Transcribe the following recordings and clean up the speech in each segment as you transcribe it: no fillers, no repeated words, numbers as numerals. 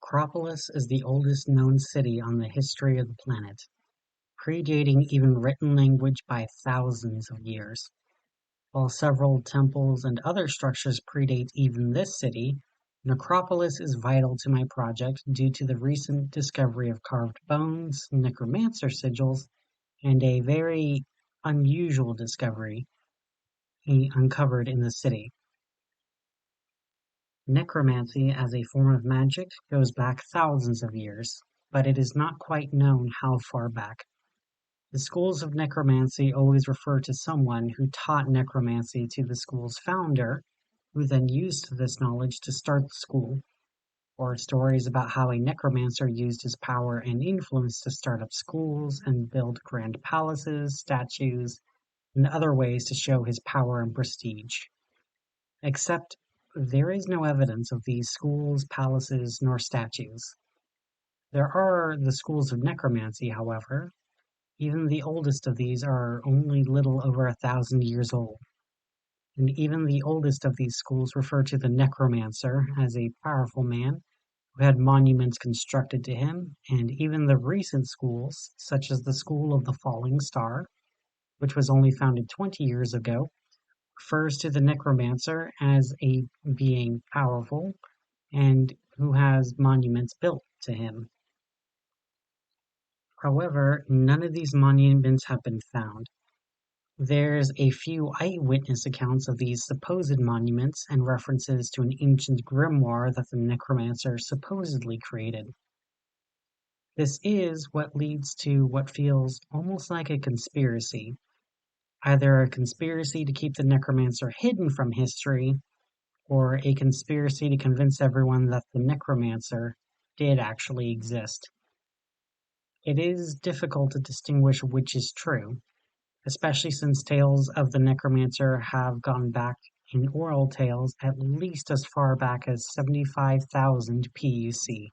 Necropolis is the oldest known city on the history of the planet, predating even written language by thousands of years. While several temples and other structures predate even this city, Necropolis is vital to my project due to the recent discovery of carved bones, Necromancer sigils, and a very unusual discovery he uncovered in the city. Necromancy as a form of magic goes back thousands of years, but it is not quite known how far back. The schools of necromancy always refer to someone who taught necromancy to the school's founder, who then used this knowledge to start the school, or stories about how a necromancer used his power and influence to start up schools and build grand palaces, statues, and other ways to show his power and prestige. Except there is no evidence of these schools, palaces, nor statues. There are the schools of necromancy, however. Even the oldest of these are only little over 1,000 years old. And even the oldest of these schools refer to the necromancer as a powerful man who had monuments constructed to him, and even the recent schools, such as the School of the Falling Star, which was only founded 20 years ago, refers to the necromancer as a being powerful and who has monuments built to him. However, none of these monuments have been found. There's a few eyewitness accounts of these supposed monuments and references to an ancient grimoire that the necromancer supposedly created. This is what leads to what feels almost like a conspiracy. Either a conspiracy to keep the necromancer hidden from history, or a conspiracy to convince everyone that the necromancer did actually exist. It is difficult to distinguish which is true, especially since tales of the necromancer have gone back in oral tales at least as far back as 75,000 PUC,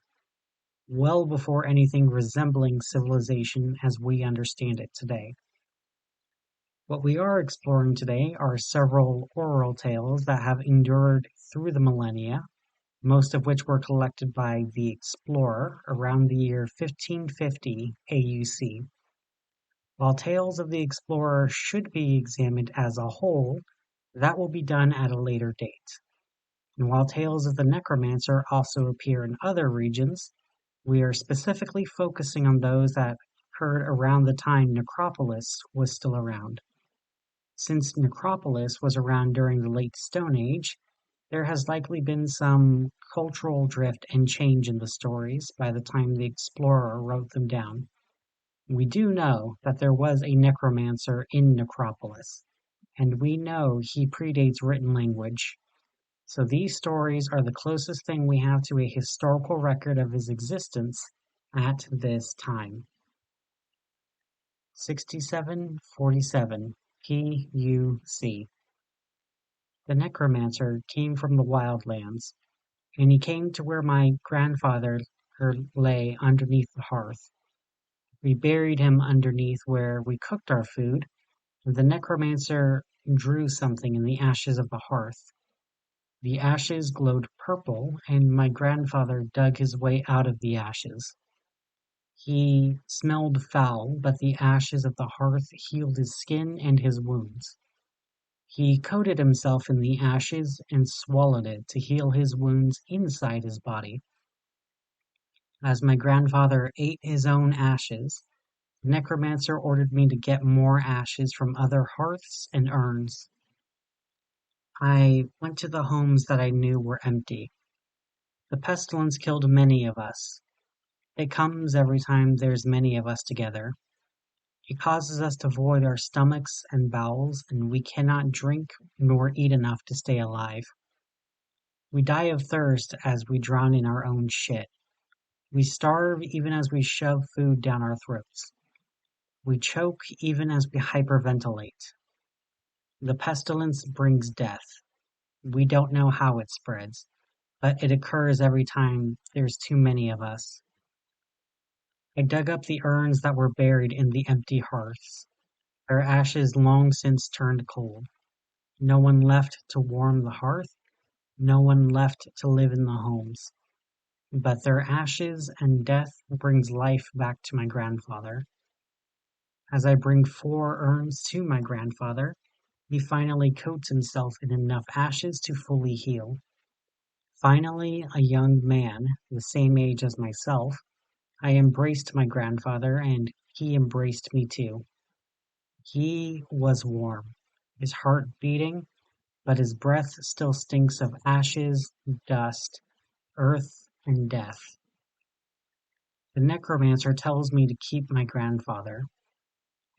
well before anything resembling civilization as we understand it today. What we are exploring today are several oral tales that have endured through the millennia, most of which were collected by the explorer around the year 1550 AUC. While tales of the explorer should be examined as a whole, that will be done at a later date. And while tales of the necromancer also appear in other regions, we are specifically focusing on those that occurred around the time Necropolis was still around. Since Necropolis was around during the Late Stone Age, there has likely been some cultural drift and change in the stories by the time the explorer wrote them down. We do know that there was a necromancer in Necropolis, and we know he predates written language. So these stories are the closest thing we have to a historical record of his existence at this time. 6747 PUC. The necromancer came from the wildlands, and he came to where my grandfather lay underneath the hearth. We buried him underneath where we cooked our food, and the necromancer drew something in the ashes of the hearth. The ashes glowed purple, and my grandfather dug his way out of the ashes. He smelled foul, but the ashes of the hearth healed his skin and his wounds. He coated himself in the ashes and swallowed it to heal his wounds inside his body. As my grandfather ate his own ashes, the necromancer ordered me to get more ashes from other hearths and urns. I went to the homes that I knew were empty. The pestilence killed many of us. It comes every time there's many of us together. It causes us to void our stomachs and bowels, and we cannot drink nor eat enough to stay alive. We die of thirst as we drown in our own shit. We starve even as we shove food down our throats. We choke even as we hyperventilate. The pestilence brings death. We don't know how it spreads, but it occurs every time there's too many of us. I dug up the urns that were buried in the empty hearths. Their ashes long since turned cold. No one left to warm the hearth. No one left to live in the homes. but their ashes and death brings life back to my grandfather. As I bring 4 urns to my grandfather, he finally coats himself in enough ashes to fully heal. Finally, a young man, the same age as myself, I embraced my grandfather and he embraced me too. He was warm, his heart beating, but his breath still stinks of ashes, dust, earth, and death. The necromancer tells me to keep my grandfather.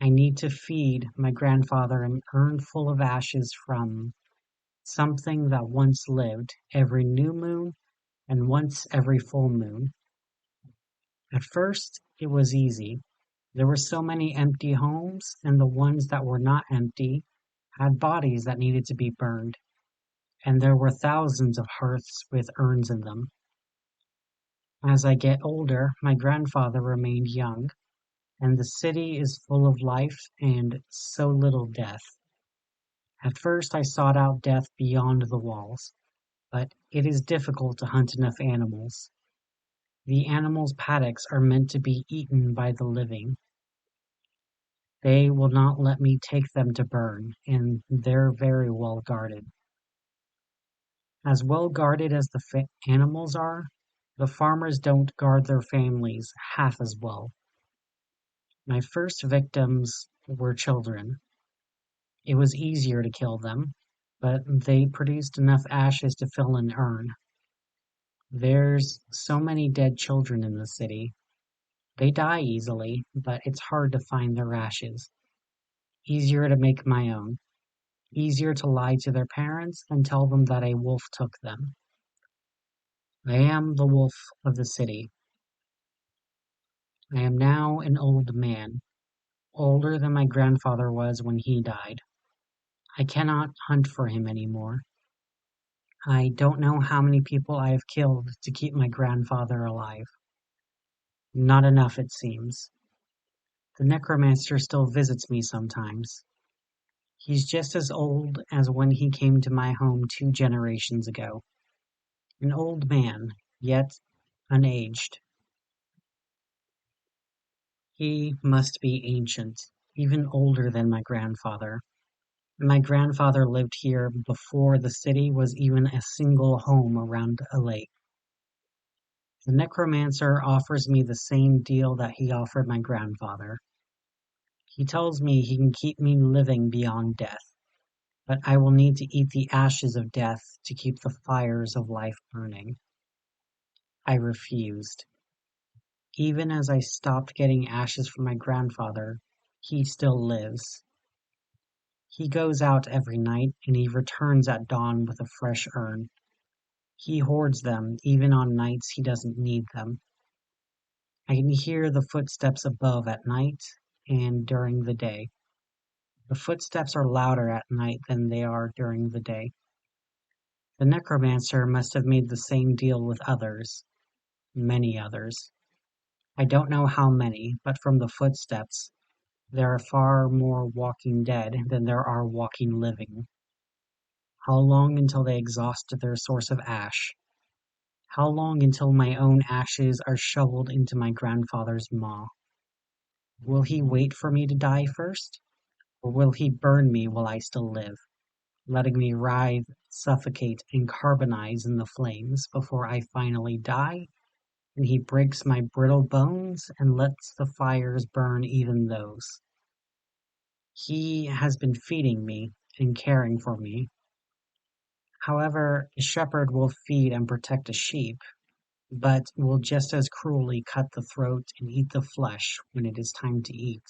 I need to feed my grandfather an urn full of ashes from something that once lived every new moon and once every full moon. At first, it was easy. There were so many empty homes, and the ones that were not empty had bodies that needed to be burned, and there were thousands of hearths with urns in them. As I get older, my grandfather remained young, and the city is full of life and so little death. At first I sought out death beyond the walls, but it is difficult to hunt enough animals. The animals' paddocks are meant to be eaten by the living. They will not let me take them to burn, and they're very well guarded. As well guarded as the animals are, the farmers don't guard their families half as well. My first victims were children. It was easier to kill them, but they produced enough ashes to fill an urn. There's so many dead children in the city. They die easily, but it's hard to find their ashes. Easier to make my own. Easier to lie to their parents and tell them that a wolf took them. I am the wolf of the city. I am now an old man, older than my grandfather was when he died. I cannot hunt for him anymore. I don't know how many people I have killed to keep my grandfather alive. Not enough, it seems. The necromancer still visits me sometimes. He's just as old as when he came to my home 2 generations ago. An old man, yet unaged. He must be ancient, even older than my grandfather. My grandfather lived here before the city was even a single home around a lake. The necromancer offers me the same deal that he offered my grandfather. He tells me he can keep me living beyond death, but I will need to eat the ashes of death to keep the fires of life burning. I refused. Even as I stopped getting ashes from my grandfather, he still lives. He goes out every night and he returns at dawn with a fresh urn. He hoards them even on nights he doesn't need them. I can hear the footsteps above at night and during the day. The footsteps are louder at night than they are during the day. The necromancer must have made the same deal with others, many others. I don't know how many, but from the footsteps, there are far more walking dead than there are walking living. How long until they exhaust their source of ash? How long until my own ashes are shoveled into my grandfather's maw? Will he wait for me to die first? Or will he burn me while I still live, letting me writhe, suffocate, and carbonize in the flames before I finally die, and he breaks my brittle bones and lets the fires burn even those? He has been feeding me and caring for me. However, a shepherd will feed and protect a sheep, but will just as cruelly cut the throat and eat the flesh when it is time to eat.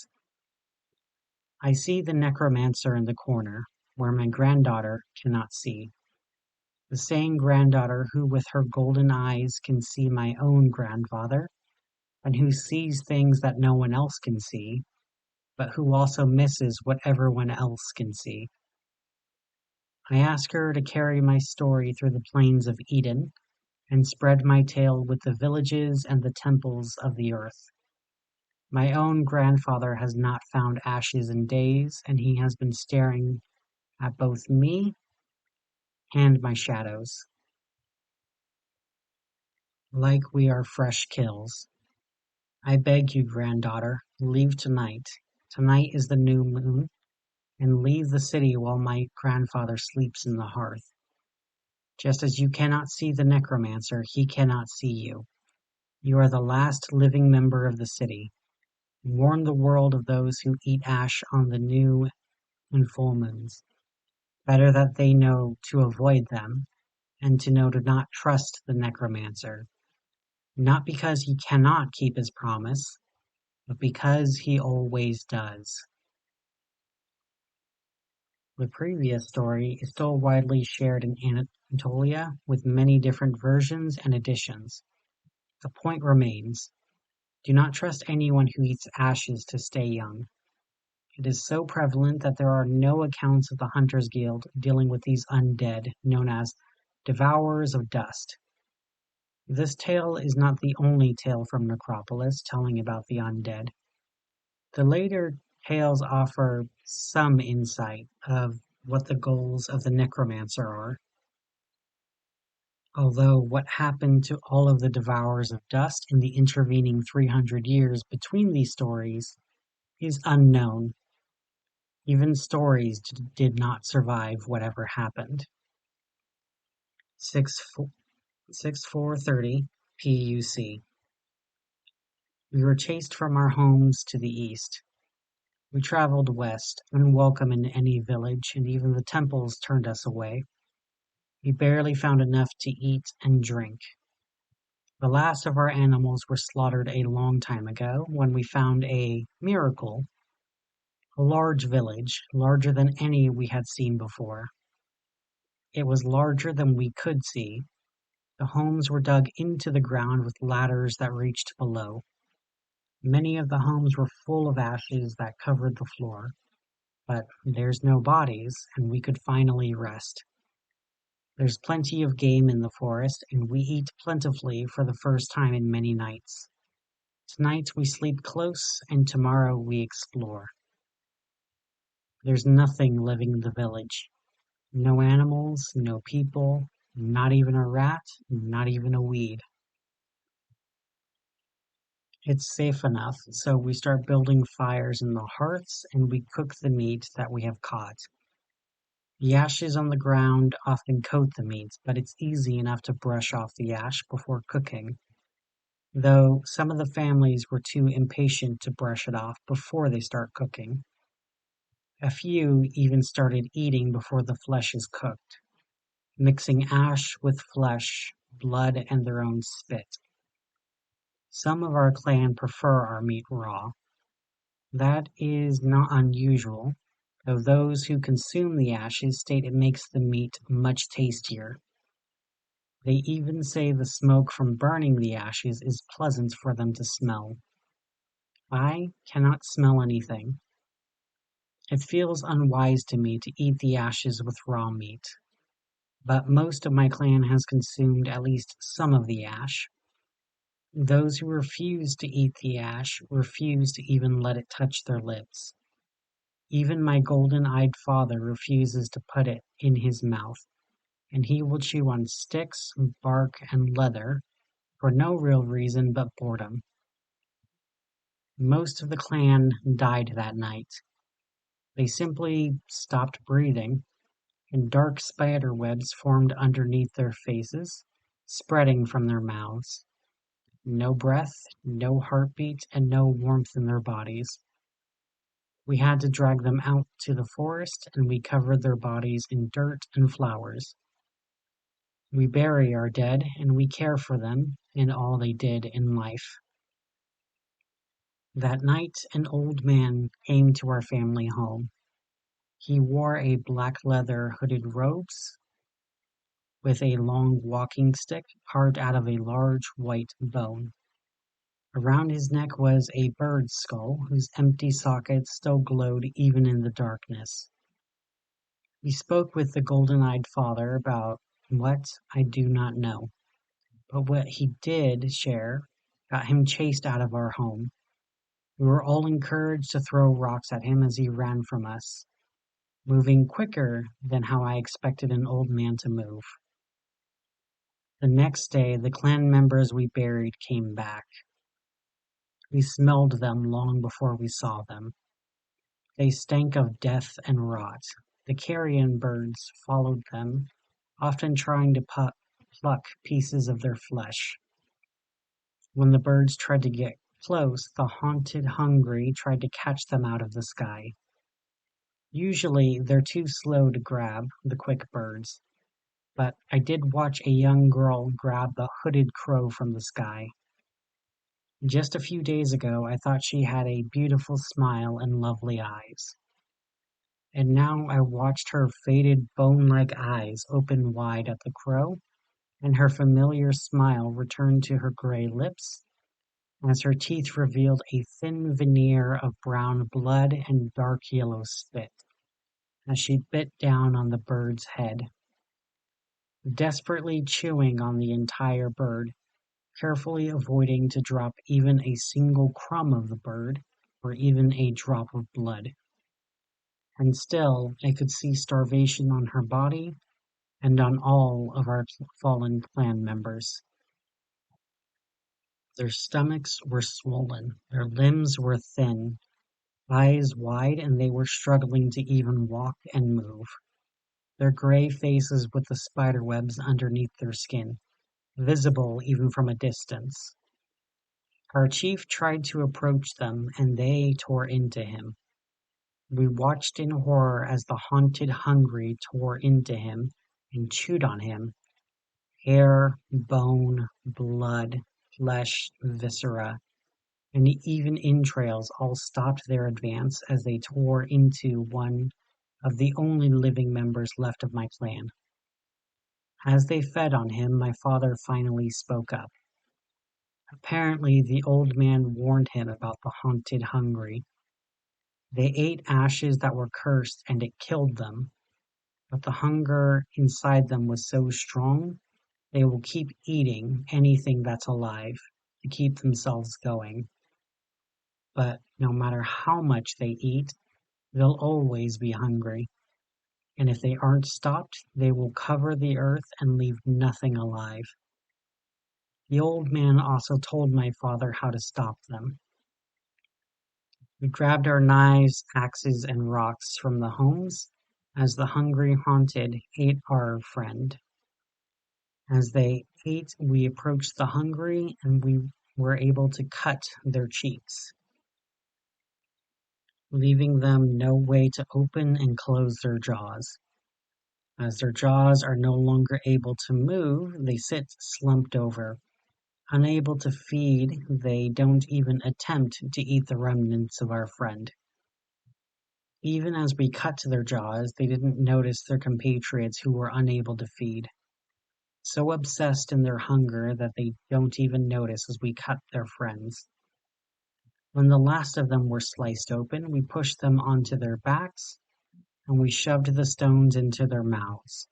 I see the necromancer in the corner, where my granddaughter cannot see. The same granddaughter who with her golden eyes can see my own grandfather, and who sees things that no one else can see, but who also misses what everyone else can see. I ask her to carry my story through the plains of Eden, and spread my tale with the villages and the temples of the earth. My own grandfather has not found ashes in days, and he has been staring at both me and my shadows. like we are fresh kills. I beg you, granddaughter, leave tonight. Tonight is the new moon, and leave the city while my grandfather sleeps in the hearth. Just as you cannot see the necromancer, he cannot see you. You are the last living member of the city. Warn the world of those who eat ash on the new and full moons. Better that they know to avoid them, and to know to not trust the necromancer. Not because he cannot keep his promise, but because he always does. The previous story is still widely shared in Anatolia, with many different versions and editions. The point remains: do not trust anyone who eats ashes to stay young. It is so prevalent that there are no accounts of the Hunters Guild dealing with these undead, known as devourers of dust. This tale is not the only tale from Necropolis telling about the undead. The later tales offer some insight of what the goals of the Necromancer are, although what happened to all of the Devourers of Dust in the intervening 300 years between these stories is unknown. Even stories did not survive whatever happened. 6430 PUC. We were chased from our homes to the east. We traveled west, unwelcome in any village, and even the temples turned us away. We barely found enough to eat and drink. The last of our animals were slaughtered a long time ago, when we found a miracle, a large village, larger than any we had seen before. It was larger than we could see. The homes were dug into the ground with ladders that reached below. Many of the homes were full of ashes that covered the floor, but there's no bodies, and we could finally rest. There's plenty of game in the forest, and we eat plentifully for the first time in many nights. Tonight we sleep close, and tomorrow we explore. There's nothing living in the village. No animals, no people, not even a rat, not even a weed. It's safe enough, so we start building fires in the hearths, and we cook the meat that we have caught. The ashes on the ground often coat the meat, but it's easy enough to brush off the ash before cooking, though some of the families were too impatient to brush it off before they start cooking. A few even started eating before the flesh is cooked, mixing ash with flesh, blood, and their own spit. Some of our clan prefer our meat raw. That is not unusual, though those who consume the ashes state it makes the meat much tastier. They even say the smoke from burning the ashes is pleasant for them to smell. I cannot smell anything. It feels unwise to me to eat the ashes with raw meat, but most of my clan has consumed at least some of the ash. Those who refuse to eat the ash refuse to even let it touch their lips. Even my golden-eyed father refuses to put it in his mouth, and he will chew on sticks, bark, and leather for no real reason but boredom. Most of the clan died that night. They simply stopped breathing, and dark spider webs formed underneath their faces, spreading from their mouths. No breath, no heartbeat, and no warmth in their bodies. We had to drag them out to the forest, and we covered their bodies in dirt and flowers. We bury our dead, and we care for them in all they did in life. That night an old man came to our family home. He wore a black leather hooded robes with a long walking stick carved out of a large white bone. Around his neck was a bird's skull whose empty socket still glowed even in the darkness. He spoke with the golden-eyed father about what I do not know, but what he did share got him chased out of our home. We were all encouraged to throw rocks at him as he ran from us, moving quicker than how I expected an old man to move. The next day, the clan members we buried came back. We smelled them long before we saw them. They stank of death and rot. The carrion birds followed them, often trying to pluck pieces of their flesh. When the birds tried to get close, the haunted hungry tried to catch them out of the sky. Usually, they're too slow to grab the quick birds, but I did watch a young girl grab the hooded crow from the sky. Just a few days ago, I thought she had a beautiful smile and lovely eyes. And now I watched her faded bone-like eyes open wide at the crow, and her familiar smile return to her gray lips, as her teeth revealed a thin veneer of brown blood and dark yellow spit, as she bit down on the bird's head, desperately chewing on the entire bird, carefully avoiding to drop even a single crumb of the bird, or even a drop of blood. And still I could see starvation on her body and on all of our fallen clan members. Their stomachs were swollen, their limbs were thin, eyes wide, and they were struggling to even walk and move. Their gray faces with the spider webs underneath their skin, visible even from a distance. Our chief tried to approach them, and they tore into him. We watched in horror as the haunted hungry tore into him and chewed on him. Hair, bone, blood, flesh, viscera, and even entrails all stopped their advance as they tore into one of the only living members left of my clan. As they fed on him, my father finally spoke up. Apparently, the old man warned him about the haunted hungry. They ate ashes that were cursed and it killed them, but the hunger inside them was so strong they will keep eating anything that's alive to keep themselves going. But no matter how much they eat, they'll always be hungry. And if they aren't stopped, they will cover the earth and leave nothing alive. The old man also told my father how to stop them. We grabbed our knives, axes, and rocks from the homes as the hungry haunted ate our friend. As they ate, we approached the hungry and we were able to cut their cheeks, leaving them no way to open and close their jaws. As their jaws are no longer able to move, they sit slumped over. Unable to feed, they don't even attempt to eat the remnants of our friend. Even as we cut their jaws, they didn't notice their compatriots who were unable to feed. So obsessed in their hunger that they don't even notice as we cut their friends. When the last of them were sliced open, we pushed them onto their backs and we shoved the stones into their mouths,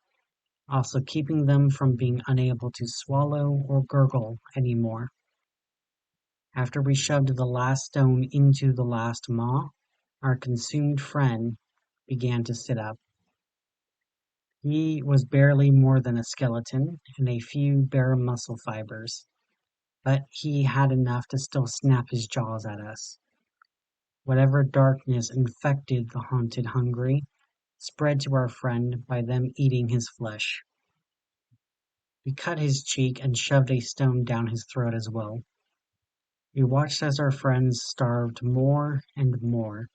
also keeping them from being unable to swallow or gurgle anymore. After we shoved the last stone into the last maw, our consumed friend began to sit up. He was barely more than a skeleton and a few bare muscle fibers, but he had enough to still snap his jaws at us. Whatever darkness infected the haunted hungry spread to our friend by them eating his flesh. We cut his cheek and shoved a stone down his throat as well. We watched as our friends starved more and more,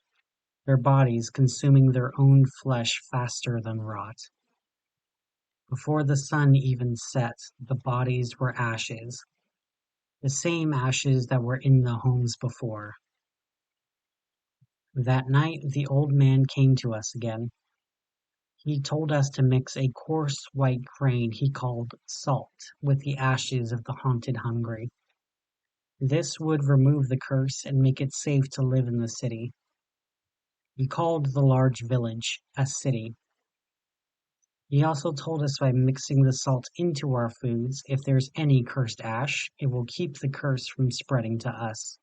their bodies consuming their own flesh faster than rot. Before the sun even set, the bodies were ashes, the same ashes that were in the homes before. That night the old man came to us again. He told us to mix a coarse white grain he called salt with the ashes of the haunted hungry. This would remove the curse and make it safe to live in the city. He called the large village a city. He also told us by mixing the salt into our foods, if there's any cursed ash, it will keep the curse from spreading to us.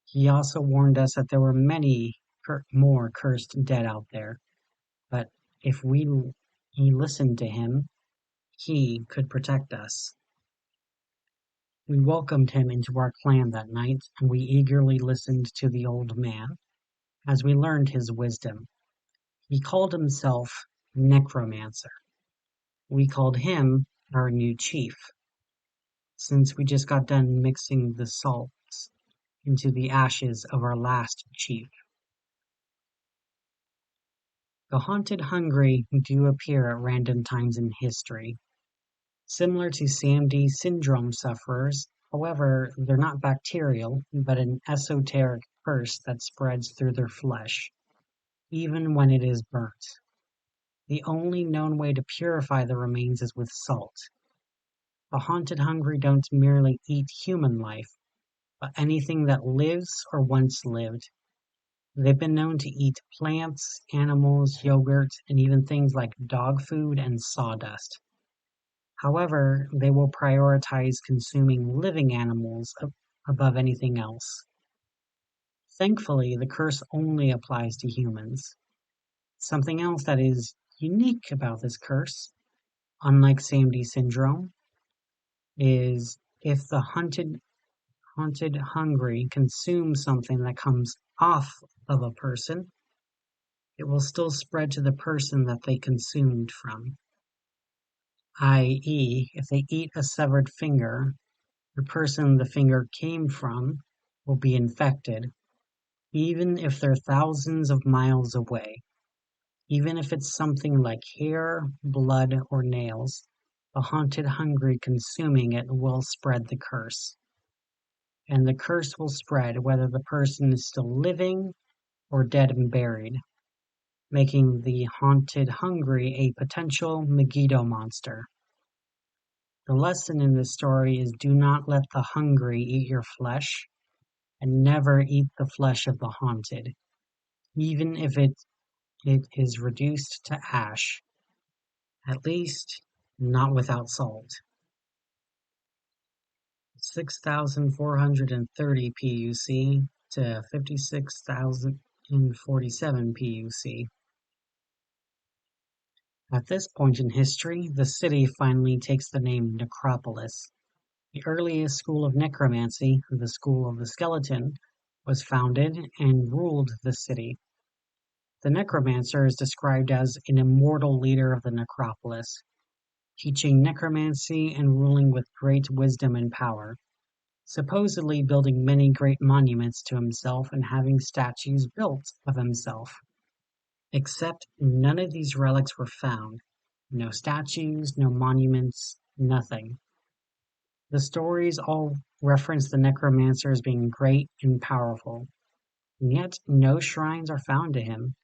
He also warned us that there were many more cursed dead out there, but if we listened to him, he could protect us. We welcomed him into our clan that night, and we eagerly listened to the old man as we learned his wisdom. He called himself Necromancer. We called him our new chief, since we just got done mixing the salts into the ashes of our last chief. The haunted hungry do appear at random times in history. Similar to SAMD syndrome sufferers, however, they're not bacterial, but an esoteric curse that spreads through their flesh, even when it is burnt. The only known way to purify the remains is with salt. The haunted hungry don't merely eat human life, but anything that lives or once lived. They've been known to eat plants, animals, yogurt, and even things like dog food and sawdust. However, they will prioritize consuming living animals above anything else. Thankfully, the curse only applies to humans. Something else that is unique about this curse, unlike SAMD syndrome, is if the haunted hungry consumes something that comes off of a person, it will still spread to the person that they consumed from. I.e., if they eat a severed finger, the person the finger came from will be infected, even if they're thousands of miles away. Even if it's something like hair, blood, or nails, the haunted hungry consuming it will spread the curse. And the curse will spread whether the person is still living or dead and buried, making the haunted hungry a potential Megiddo monster. The lesson in this story is do not let the hungry eat your flesh, and never eat the flesh of the haunted, even if it is reduced to ash. At least, not without salt. 6,430 PUC to 56,047 PUC. At this point in history, the city finally takes the name Necropolis. The earliest school of necromancy, the School of the Skeleton, was founded and ruled the city. The Necromancer is described as an immortal leader of the necropolis, teaching necromancy and ruling with great wisdom and power, supposedly building many great monuments to himself and having statues built of himself. Except none of these relics were found. No statues, no monuments, nothing. The stories all reference the necromancer as being great and powerful, and yet no shrines are found to him.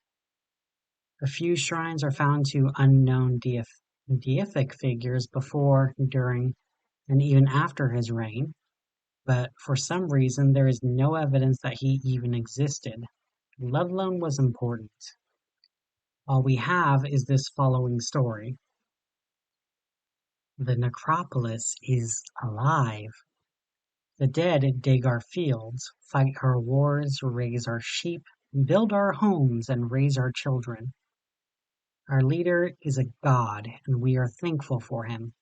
A few shrines are found to unknown deific figures before, during, and even after his reign, but for some reason there is no evidence that he even existed, let alone was important. All we have is this following story. The necropolis is alive. The dead dig our fields, fight our wars, raise our sheep, build our homes, and raise our children. Our leader is a god, and we are thankful for him.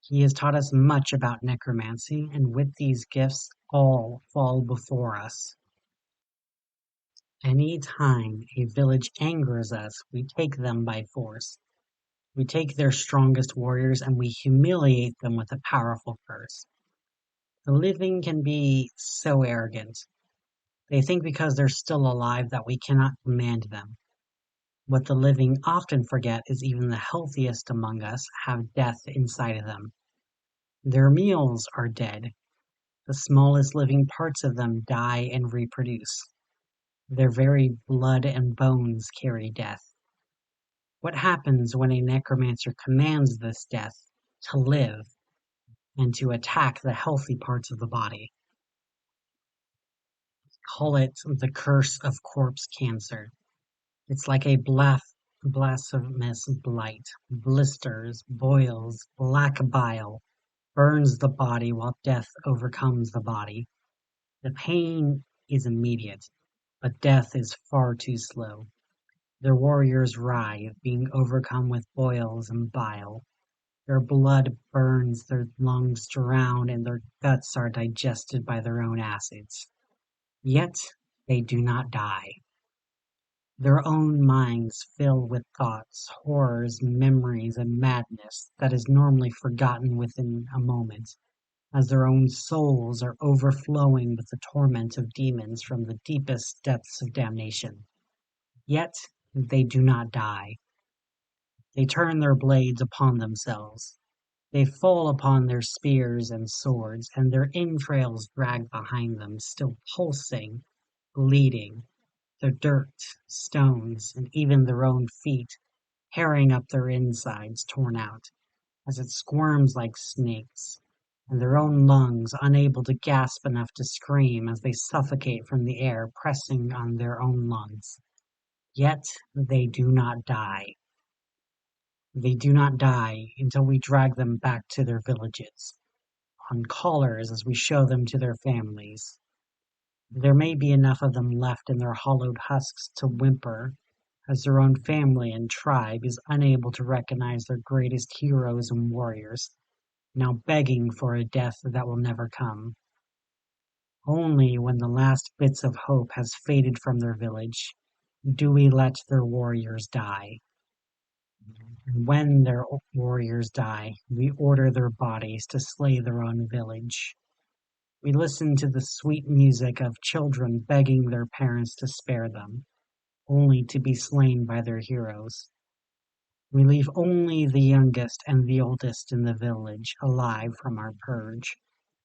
He has taught us much about necromancy, and with these gifts, all fall before us. Any time a village angers us, we take them by force. We take their strongest warriors and we humiliate them with a powerful curse. The living can be so arrogant. They think because they're still alive that we cannot command them. What the living often forget is even the healthiest among us have death inside of them. Their meals are dead. The smallest living parts of them die and reproduce. Their very blood and bones carry death. What happens when a necromancer commands this death to live and to attack the healthy parts of the body? Call it the curse of corpse cancer. It's like a blasphemous blight, blisters, boils, black bile, burns the body while death overcomes the body. The pain is immediate, but death is far too slow. Their warriors writhe, being overcome with boils and bile. Their blood burns, their lungs drown, and their guts are digested by their own acids. Yet they do not die. Their own minds fill with thoughts, horrors, memories, and madness that is normally forgotten within a moment, as their own souls are overflowing with the torment of demons from the deepest depths of damnation. Yet they do not die. They turn their blades upon themselves. They fall upon their spears and swords, and their entrails drag behind them, still pulsing, bleeding, the dirt, stones, and even their own feet tearing up their insides torn out, as it squirms like snakes, and their own lungs unable to gasp enough to scream as they suffocate from the air pressing on their own lungs. Yet they do not die. They do not die until we drag them back to their villages, on collars as we show them to their families. There may be enough of them left in their hollowed husks to whimper, as their own family and tribe is unable to recognize their greatest heroes and warriors, now begging for a death that will never come. Only when the last bits of hope has faded from their village do we let their warriors die. And when their warriors die, we order their bodies to slay their own village. We listen to the sweet music of children begging their parents to spare them, only to be slain by their heroes. We leave only the youngest and the oldest in the village alive from our purge,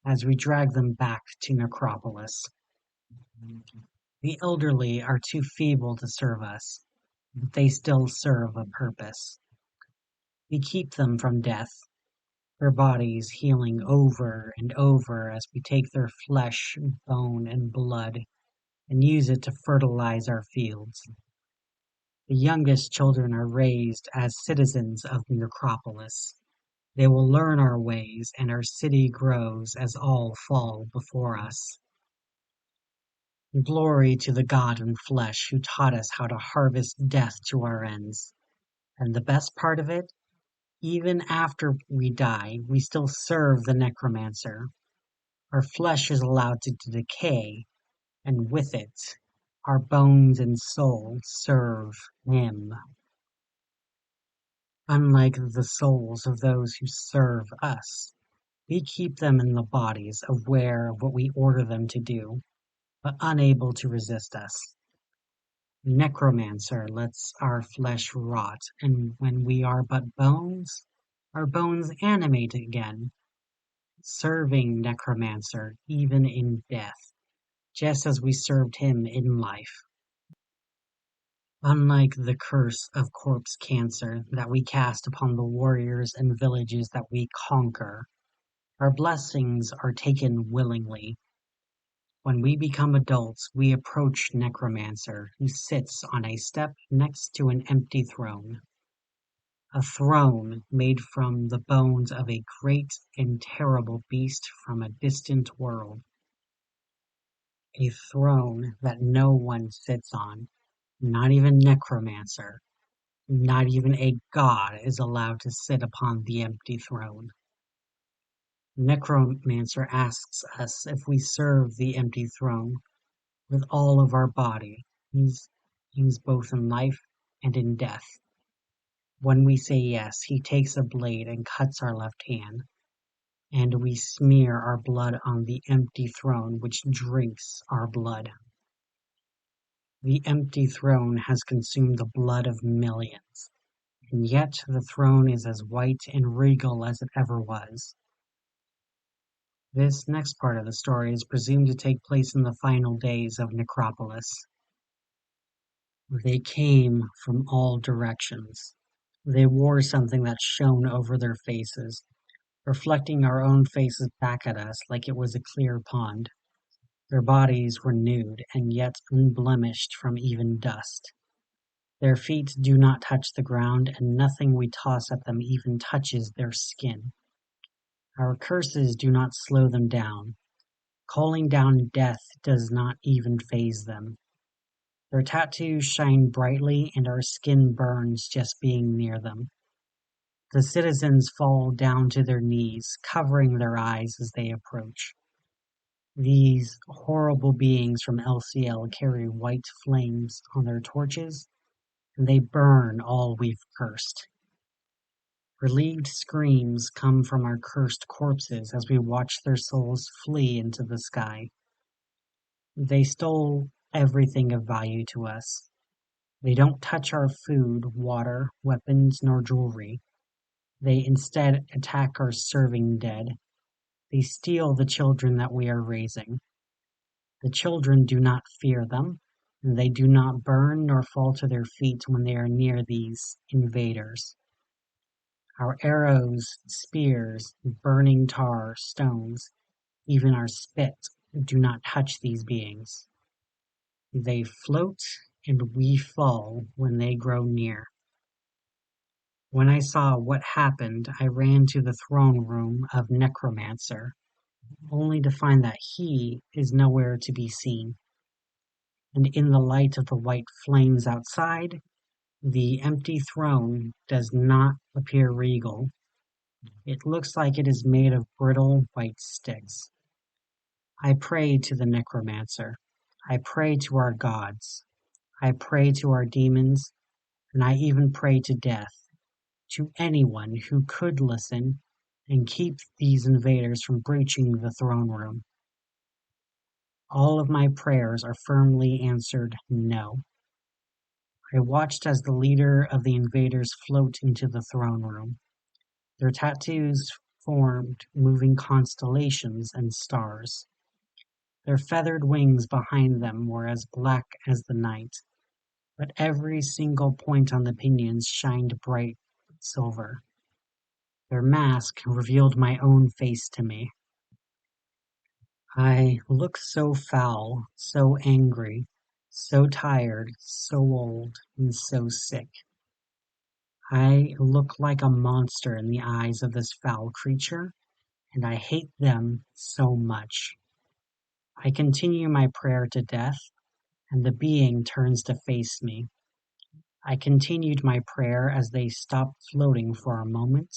as we drag them back to Necropolis. The elderly are too feeble to serve us, but they still serve a purpose. We keep them from death, their bodies healing over and over as we take their flesh, bone, and blood and use it to fertilize our fields. The youngest children are raised as citizens of the Necropolis. They will learn our ways, and our city grows as all fall before us. Glory to the God in flesh who taught us how to harvest death to our ends. And the best part of it, even after we die, we still serve the Necromancer. Our flesh is allowed to decay, and with it, our bones and soul serve him. Unlike the souls of those who serve us, we keep them in the bodies, aware of what we order them to do, but unable to resist us. Necromancer lets our flesh rot, and when we are but bones, our bones animate again, serving Necromancer even in death, just as we served him in life. Unlike the curse of corpse cancer that we cast upon the warriors and villages that we conquer, our blessings are taken willingly. When we become adults, we approach Necromancer, who sits on a step next to an empty throne. A throne made from the bones of a great and terrible beast from a distant world. A throne that no one sits on, not even Necromancer. Not even a god is allowed to sit upon the empty throne. Necromancer asks us if we serve the empty throne with all of our body, he's both in life and in death. When we say yes, he takes a blade and cuts our left hand, and we smear our blood on the empty throne, which drinks our blood. The empty throne has consumed the blood of millions, and yet the throne is as white and regal as it ever was. This next part of the story is presumed to take place in the final days of Necropolis. They came from all directions. They wore something that shone over their faces, reflecting our own faces back at us like it was a clear pond. Their bodies were nude and yet unblemished from even dust. Their feet do not touch the ground, and nothing we toss at them even touches their skin. Our curses do not slow them down. Calling down death does not even faze them. Their tattoos shine brightly, and our skin burns just being near them. The citizens fall down to their knees, covering their eyes as they approach. These horrible beings from LCL carry white flames on their torches, and they burn all we've cursed. Relieved screams come from our cursed corpses as we watch their souls flee into the sky. They stole everything of value to us. They don't touch our food, water, weapons, nor jewelry. They instead attack our serving dead. They steal the children that we are raising. The children do not fear them, and they do not burn nor fall to their feet when they are near these invaders. Our arrows, spears, burning tar, stones, even our spit do not touch these beings. They float and we fall when they grow near. When I saw what happened, I ran to the throne room of Necromancer, only to find that he is nowhere to be seen. And in the light of the white flames outside, the empty throne does not appear regal. It looks like it is made of brittle white sticks. I pray to the Necromancer. I pray to our gods. I pray to our demons, and I even pray to death, to anyone who could listen and keep these invaders from breaching the throne room. All of my prayers are firmly answered no. I watched as the leader of the invaders float into the throne room. Their tattoos formed moving constellations and stars. Their feathered wings behind them were as black as the night, but every single point on the pinions shined bright silver. Their mask revealed my own face to me. I look so foul, so angry, so tired, so old, and so sick. I look like a monster in the eyes of this foul creature, and I hate them so much. I continue my prayer to death, and the being turns to face me. I continued my prayer as they stopped floating for a moment.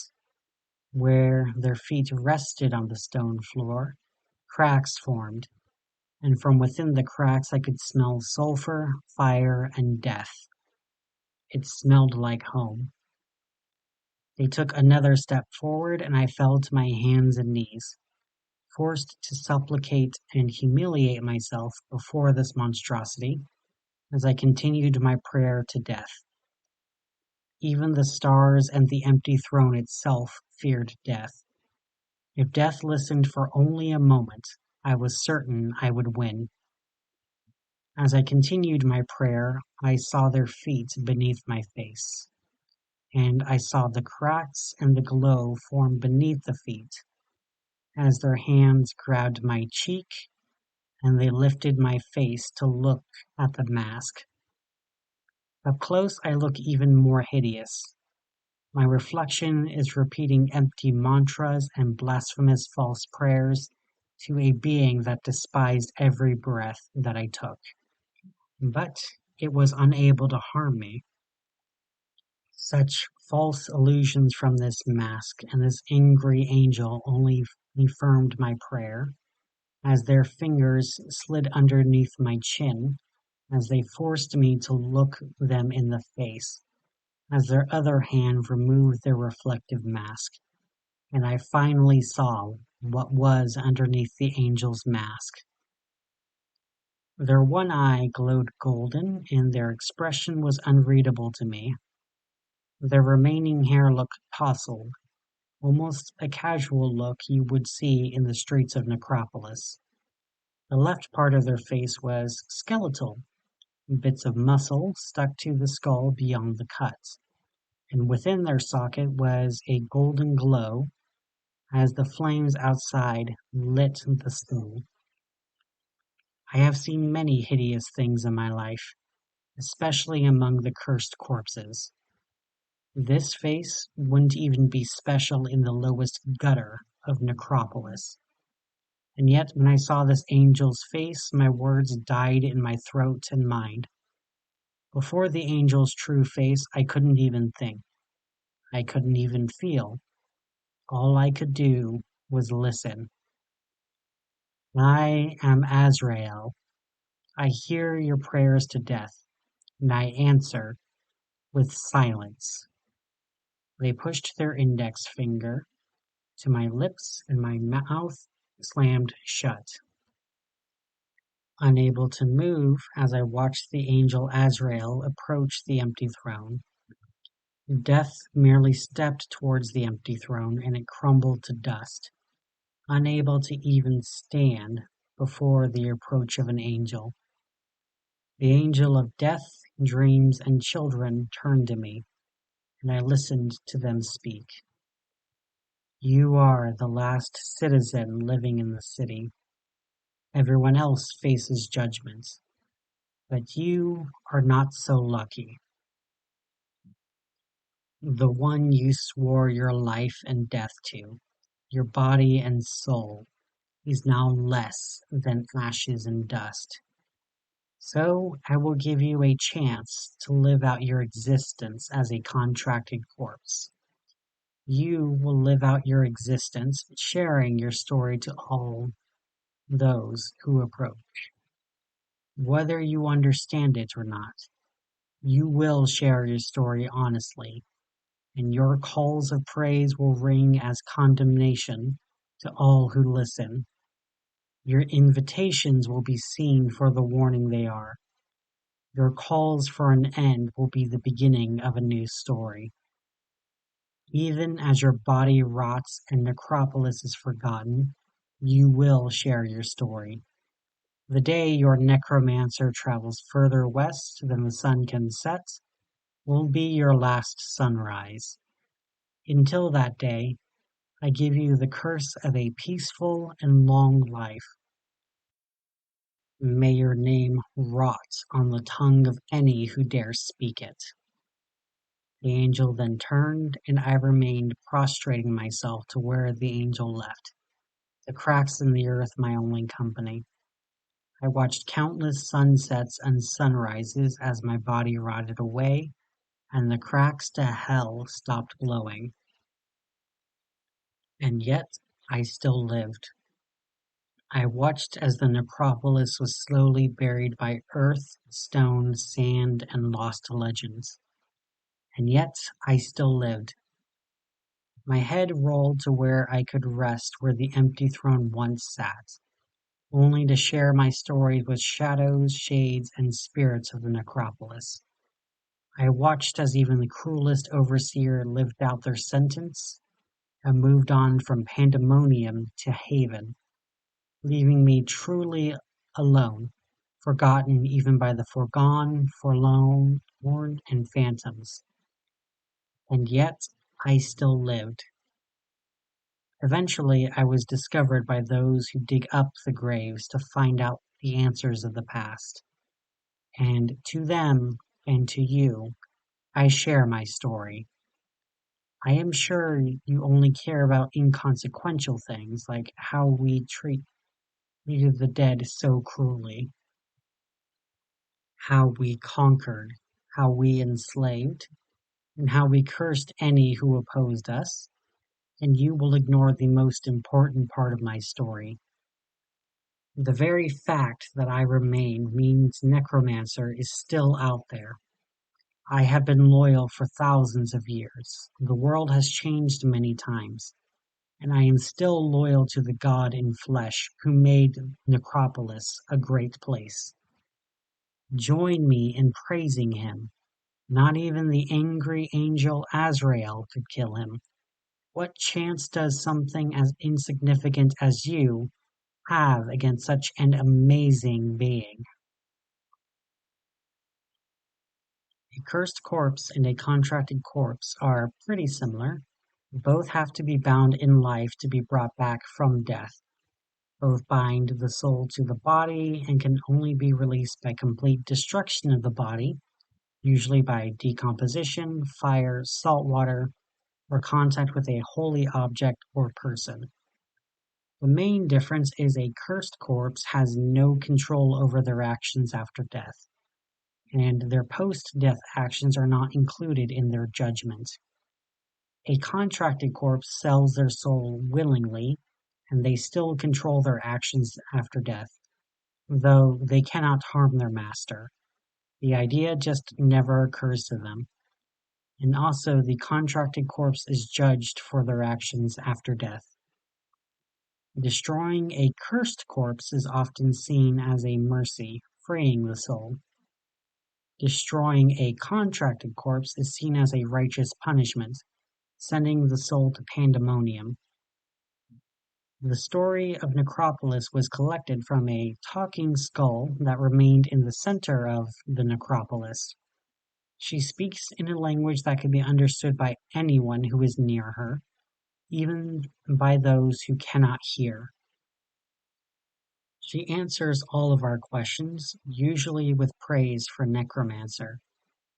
Where their feet rested on the stone floor, cracks formed, and from within the cracks I could smell sulfur, fire, and death. It smelled like home. They took another step forward, and I fell to my hands and knees, forced to supplicate and humiliate myself before this monstrosity, as I continued my prayer to death. Even the stars and the empty throne itself feared death. If death listened for only a moment, I was certain I would win. As I continued my prayer, I saw their feet beneath my face, and I saw the cracks and the glow form beneath the feet, as their hands grabbed my cheek and they lifted my face to look at the mask. Up close I look even more hideous. My reflection is repeating empty mantras and blasphemous false prayers to a being that despised every breath that I took. But it was unable to harm me. Such false illusions from this mask and this angry angel only confirmed my prayer, as their fingers slid underneath my chin, as they forced me to look them in the face, as their other hand removed their reflective mask, and I finally saw what was underneath the angel's mask. Their one eye glowed golden, and their expression was unreadable to me. Their remaining hair looked tousled, almost a casual look you would see in the streets of Necropolis. The left part of their face was skeletal, bits of muscle stuck to the skull beyond the cut, and within their socket was a golden glow as the flames outside lit the skull. I have seen many hideous things in my life, especially among the cursed corpses. This face wouldn't even be special in the lowest gutter of Necropolis. And yet when I saw this angel's face, my words died in my throat and mind. Before the angel's true face, I couldn't even think. I couldn't even feel. All I could do was listen. I am Azrael. I hear your prayers to death, and I answer with silence. They pushed their index finger to my lips, and my mouth slammed shut. Unable to move as I watched the angel Azrael approach the empty throne, Death merely stepped towards the empty throne, and it crumbled to dust, unable to even stand before the approach of an angel. The angel of death, dreams, and children turned to me, and I listened to them speak. You are the last citizen living in the city. Everyone else faces judgment, but you are not so lucky. The one you swore your life and death to, your body and soul, is now less than ashes and dust. So I will give you a chance to live out your existence as a contracted corpse. You will live out your existence, sharing your story to all those who approach. Whether you understand it or not, you will share your story honestly, and your calls of praise will ring as condemnation to all who listen. Your invitations will be seen for the warning they are. Your calls for an end will be the beginning of a new story. Even as your body rots and Necropolis is forgotten, you will share your story. The day your Necromancer travels further west than the sun can set will be your last sunrise. Until that day, I give you the curse of a peaceful and long life. May your name rot on the tongue of any who dare speak it. The angel then turned, and I remained prostrating myself to where the angel left, the cracks in the earth my only company. I watched countless sunsets and sunrises as my body rotted away, and the cracks to hell stopped glowing. And yet I still lived. I watched as the necropolis was slowly buried by earth, stone, sand, and lost legends. And yet I still lived. My head rolled to where I could rest where the empty throne once sat, only to share my story with shadows, shades, and spirits of the necropolis. I watched as even the cruelest overseer lived out their sentence and moved on from pandemonium to haven, leaving me truly alone, forgotten even by the forgone, forlorn, and phantoms. And yet I still lived. Eventually I was discovered by those who dig up the graves to find out the answers of the past. And to them, and to you, I share my story. I am sure you only care about inconsequential things like how we treated the dead so cruelly, how we conquered, how we enslaved, and how we cursed any who opposed us, and you will ignore the most important part of my story. The very fact that I remain means Necromancer is still out there. I have been loyal for thousands of years. The world has changed many times, and I am still loyal to the God in flesh who made Necropolis a great place. Join me in praising him. Not even the angry angel Azrael could kill him. What chance does something as insignificant as you have against such an amazing being? A cursed corpse and a contracted corpse are pretty similar. Both have to be bound in life to be brought back from death. Both bind the soul to the body and can only be released by complete destruction of the body, usually by decomposition, fire, salt water, or contact with a holy object or person. The main difference is a cursed corpse has no control over their actions after death, and their post-death actions are not included in their judgment. A contracted corpse sells their soul willingly, and they still control their actions after death, though they cannot harm their master. The idea just never occurs to them. And also, the contracted corpse is judged for their actions after death. Destroying a cursed corpse is often seen as a mercy, freeing the soul. Destroying a contracted corpse is seen as a righteous punishment, sending the soul to pandemonium. The story of Necropolis was collected from a talking skull that remained in the center of the necropolis. She speaks in a language that can be understood by anyone who is near her, even by those who cannot hear. She answers all of our questions, usually with praise for Necromancer,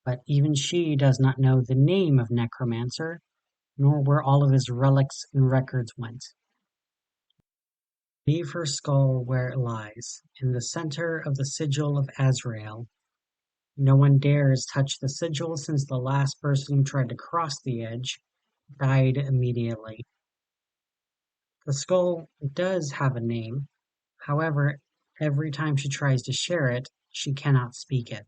but even she does not know the name of Necromancer, nor where all of his relics and records went. Leave her skull where it lies, in the center of the sigil of Azrael. No one dares touch the sigil since the last person who tried to cross the edge died immediately. The skull does have a name, however, every time she tries to share it, she cannot speak it.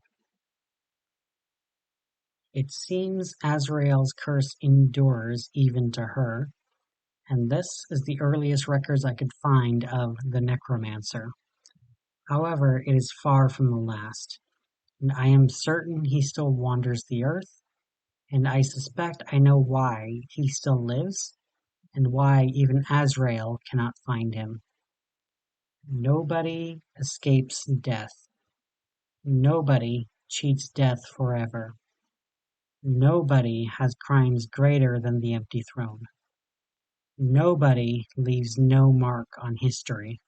It seems Azrael's curse endures even to her, and this is the earliest records I could find of the Necromancer. However, it is far from the last, and I am certain he still wanders the earth, and I suspect I know why he still lives, and why even Azrael cannot find him. Nobody escapes death. Nobody cheats death forever. Nobody has crimes greater than the empty throne. Nobody leaves no mark on history.